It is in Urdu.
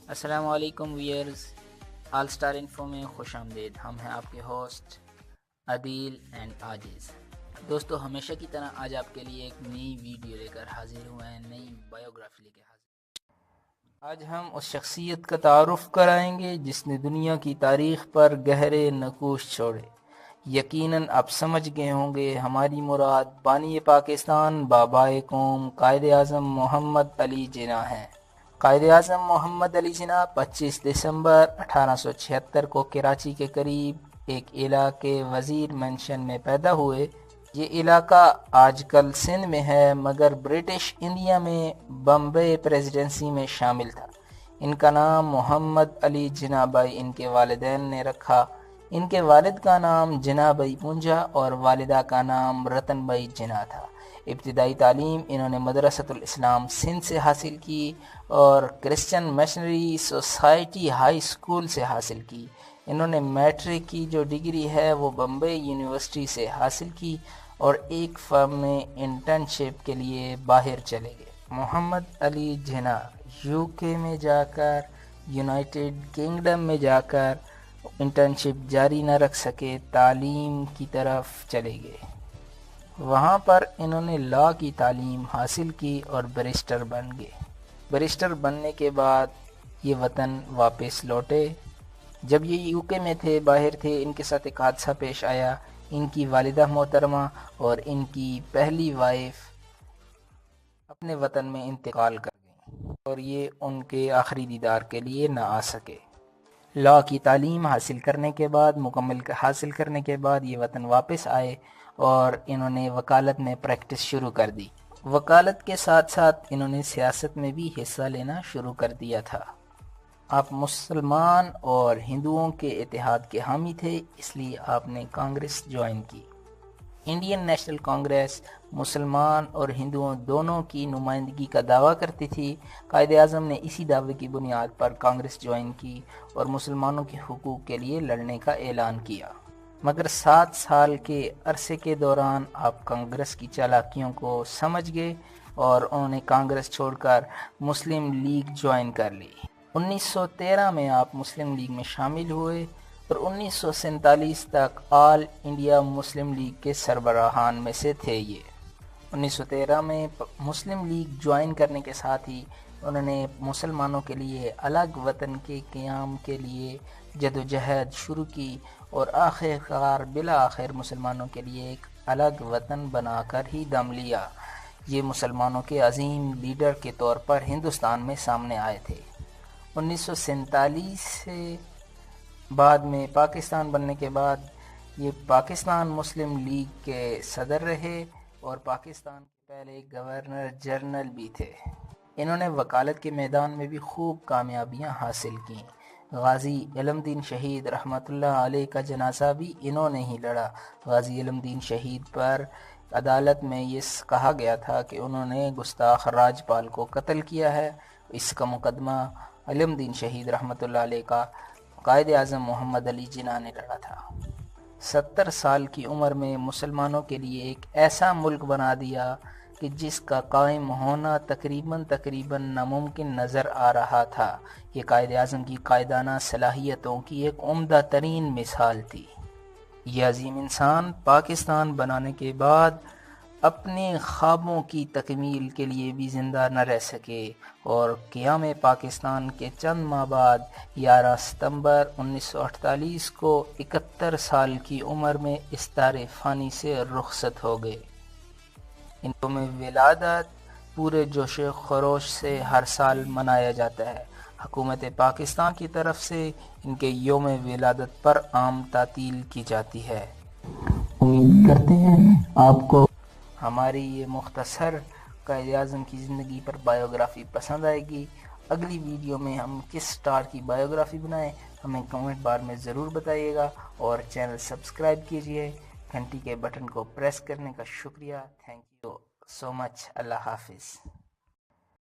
السلام علیکم ویئرز، آل سٹار انفو میں خوش آمدید۔ ہم ہیں آپ کے ہوسٹ عدیل اینڈ عاجز۔ دوستو، ہمیشہ کی طرح آج آپ کے لیے ایک نئی ویڈیو لے کر حاضر ہوئے ہیں، نئی بایوگرافی لے کے حاضر۔ آج ہم اس شخصیت کا تعارف کرائیں گے جس نے دنیا کی تاریخ پر گہرے نقوش چھوڑے۔ یقیناً آپ سمجھ گئے ہوں گے ہماری مراد بانی پاکستان، بابائے قوم، قائد اعظم محمد علی جناح ہیں۔ قائد اعظم محمد علی جناح 25 دسمبر 1876 کو کراچی کے قریب ایک علاقے وزیر مینشن میں پیدا ہوئے۔ یہ علاقہ آج کل سندھ میں ہے مگر برٹش انڈیا میں بمبئی پریزیڈنسی میں شامل تھا۔ ان کا نام محمد علی جناح بھائی ان کے والدین نے رکھا۔ ان کے والد کا نام جناح بھائی پونجا اور والدہ کا نام رتن بھائی جناح تھا۔ ابتدائی تعلیم انہوں نے مدرسۃ الاسلام سندھ سے حاصل کی اور Christian missionary society high school سے حاصل کی۔ انہوں نے میٹرک کی جو ڈگری ہے وہ بمبئی یونیورسٹی سے حاصل کی اور ایک فرم میں انٹرنشپ کے لیے باہر چلے گئے۔ محمد علی جناح UK میں جا کر، یونائٹڈ کنگڈم میں جا کر انٹرنشپ جاری نہ رکھ سکے، تعلیم کی طرف چلے گئے۔ وہاں پر انہوں نے لاء کی تعلیم حاصل کی اور بیرسٹر بن گئے۔ بیرسٹر بننے کے بعد یہ وطن واپس لوٹے۔ جب یہ UK میں تھے، باہر تھے، ان کے ساتھ ایک حادثہ پیش آیا۔ ان کی والدہ محترمہ اور ان کی پہلی وائف اپنے وطن میں انتقال کر گئیں اور یہ ان کے آخری دیدار کے لیے نہ آ سکے۔ لاء کی تعلیم حاصل کرنے کے بعد، مکمل حاصل کرنے کے بعد یہ وطن واپس آئے اور انہوں نے وکالت میں پریکٹس شروع کر دی۔ وکالت کے ساتھ ساتھ انہوں نے سیاست میں بھی حصہ لینا شروع کر دیا تھا۔ آپ مسلمان اور ہندوؤں کے اتحاد کے حامی تھے، اس لیے آپ نے کانگریس جوائن کی۔ انڈین نیشنل کانگریس مسلمان اور ہندوؤں دونوں کی نمائندگی کا دعویٰ کرتی تھی۔ قائد اعظم نے اسی دعوے کی بنیاد پر کانگریس جوائن کی اور مسلمانوں کے حقوق کے لیے لڑنے کا اعلان کیا۔ مگر 7 سال کے عرصے کے دوران آپ کانگریس کی چالاکیوں کو سمجھ گئے اور انہوں نے کانگریس چھوڑ کر مسلم لیگ جوائن کر لی۔ 1913 میں آپ مسلم لیگ میں شامل ہوئے اور 1947 تک آل انڈیا مسلم لیگ کے سربراہان میں سے تھے۔ یہ 1913 میں مسلم لیگ جوائن کرنے کے ساتھ ہی انہوں نے مسلمانوں کے لیے الگ وطن کے قیام کے لیے جدوجہد شروع کی اور آخر بالآخر مسلمانوں کے لیے ایک الگ وطن بنا کر ہی دم لیا۔ یہ مسلمانوں کے عظیم لیڈر کے طور پر ہندوستان میں سامنے آئے تھے۔ 1947 سے بعد میں پاکستان بننے کے بعد یہ پاکستان مسلم لیگ کے صدر رہے اور پاکستان کے پہلے گورنر جنرل بھی تھے۔ انہوں نے وکالت کے میدان میں بھی خوب کامیابیاں حاصل کیں۔ غازی علم دین شہید رحمۃ اللہ علیہ کا جنازہ بھی انہوں نے ہی لڑا۔ غازی علم دین شہید پر عدالت میں یہ کہا گیا تھا کہ انہوں نے گستاخ راجپال کو قتل کیا ہے۔ اس کا مقدمہ علم دین شہید رحمۃ اللہ علیہ کا قائد اعظم محمد علی جناح نے لڑا تھا۔ 70 سال کی عمر میں مسلمانوں کے لیے ایک ایسا ملک بنا دیا کہ جس کا قائم ہونا تقریباً ناممکن نظر آ رہا تھا۔ یہ قائد اعظم کی قائدانہ صلاحیتوں کی ایک عمدہ ترین مثال تھی۔ یہ عظیم انسان پاکستان بنانے کے بعد اپنے خوابوں کی تکمیل کے لیے بھی زندہ نہ رہ سکے اور قیام پاکستان کے چند ماہ بعد 11 ستمبر 1948 کو 71 سال کی عمر میں اس دار فانی سے رخصت ہو گئے۔ ان یوم ولادت پورے جوش و خروش سے ہر سال منایا جاتا ہے۔ حکومت پاکستان کی طرف سے ان کے یوم ولادت پر عام تعطیل کی جاتی ہے۔ امید کرتے ہیں آپ کو ہماری یہ مختصر قائد اعظم کی زندگی پر بایوگرافی پسند آئے گی۔ اگلی ویڈیو میں ہم کس سٹار کی بایوگرافی بنائیں ہمیں کمنٹ بار میں ضرور بتائیے گا اور چینل سبسکرائب کیجئے۔ گھنٹی کے بٹن کو پریس کرنے کا شکریہ۔ تھینک یو سو مچ۔ اللہ حافظ۔